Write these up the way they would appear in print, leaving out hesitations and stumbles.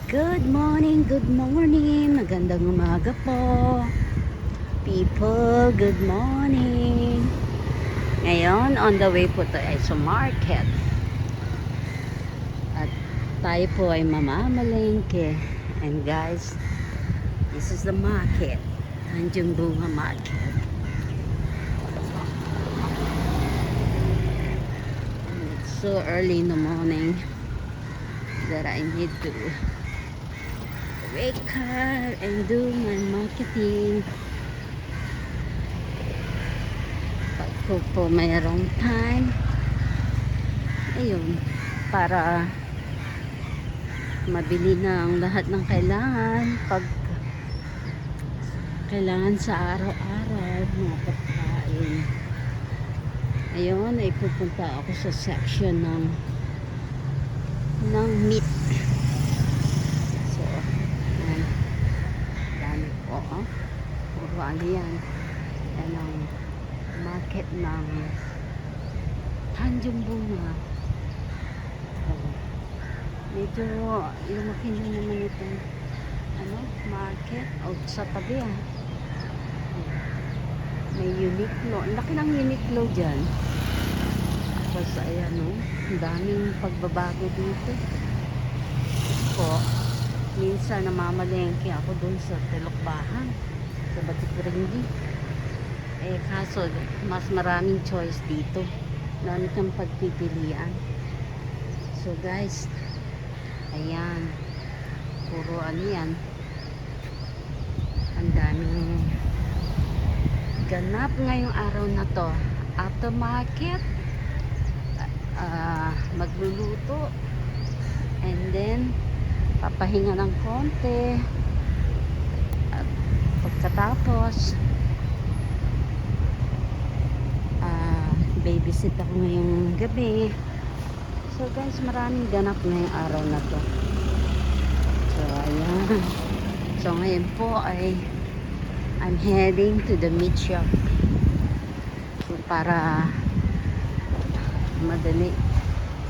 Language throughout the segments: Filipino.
Good morning, good morning. Magandang umaga po. People, good morning. Ngayon, on the way po tayo sa market. At tayo po ay mamamalengke. And guys, this is the market. Tanjung Bunga Market. And it's so early in the morning that I need to wake up and do my marketing. Pag po mayroong time, ayun, para mabili na ang lahat ng kailangan pag kailangan sa araw-araw, mga pagkain. Ayun, ay pupunta ako sa section ng meat. So, ayan, dami po, puro ano yan. Yan ang market ng Tanjung Bunga. So, medyo lumaki na naman itong market. O, sa tabi may Uniqlo. Ang laki ng Uniqlo dyan. Tapos ayan ang daming pagbabago dito. Po, minsan namamalengke ako dun sa Telokbahan, sa Batipuringgi. Kaso mas maraming choice dito. Dami kang pagpipilian. So guys, ayan, puro yan. Ang daming ganap ngayong araw na to. After market, magluluto, and then papahinga ng konti, at pagkatapos babysit ako ngayong gabi. So guys, maraming ganap ngayong araw na to. So ayan, so ngayon po ay I'm heading to the meat shop. So para madali.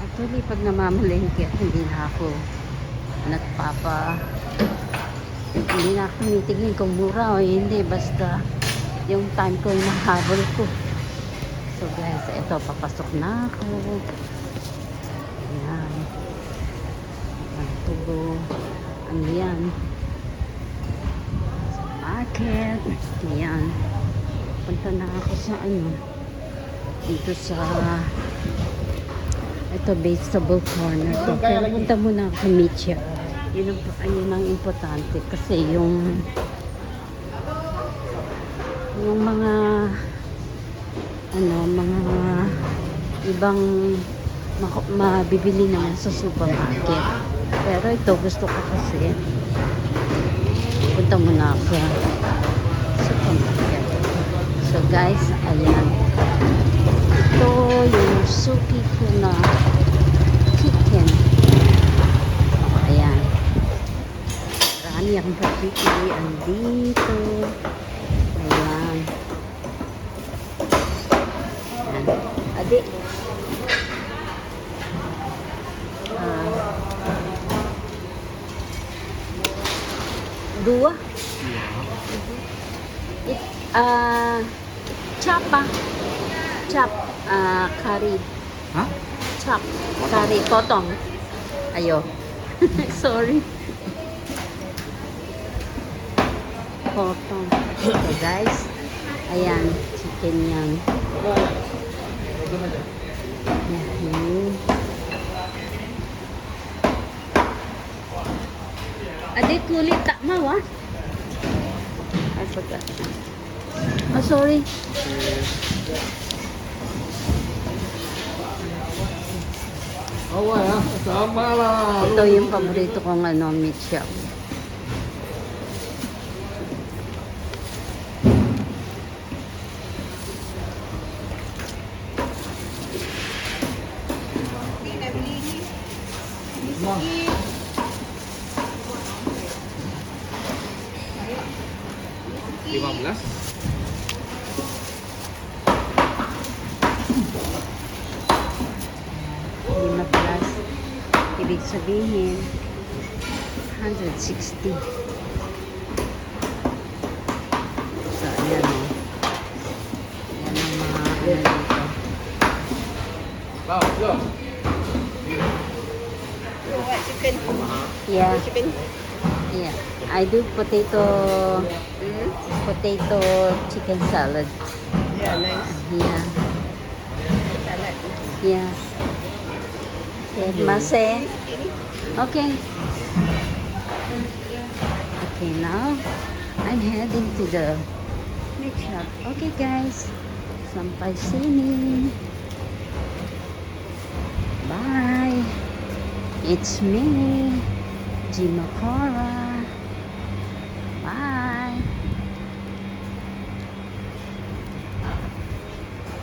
Actually, pag namamalengke, hindi na ako tinitingin kung mura o hindi, basta yung time ko yung nahabol ko. So guys, eto, papasok na ako. Ayan, ang tubo, ano yan, sa market. Ayan, punta na ako sa dito sa ito, vegetable corner to. Pero punta muna ako sa meat shop. Yun ang importante kasi yung mga mga ibang mabibili naman sa supermarket. Pero ito gusto ko kasi punta muna ako sa supermarket. So guys, ayan, ito yung suki ko na chicken. Ayan, marami akong pagpipilian dito. Ayan, ayan. Adik, dua chop curry. Hah? Chop curry, potong. Ayo. Sorry. Potong. So guys, ayan, chicken yan. Adik, kulit tak mau I forgot. Oh, sorry. Sama lah. Ito yung paborito kong meat shop. Lima belas. 5 plus. Ibig sabihin, 100 160. So, ayan o. Ayan ang mga ano dito. Wow, look. Chicken. Yeah, Chicken. yeah. I do potato chicken salad. Yeah, nice. Yeah, Salad. yeah. Okay, Mase. Okay. Okay, now I'm heading to the meat shop. Okay, guys. Sampai sini. Bye. It's me, Jimakara.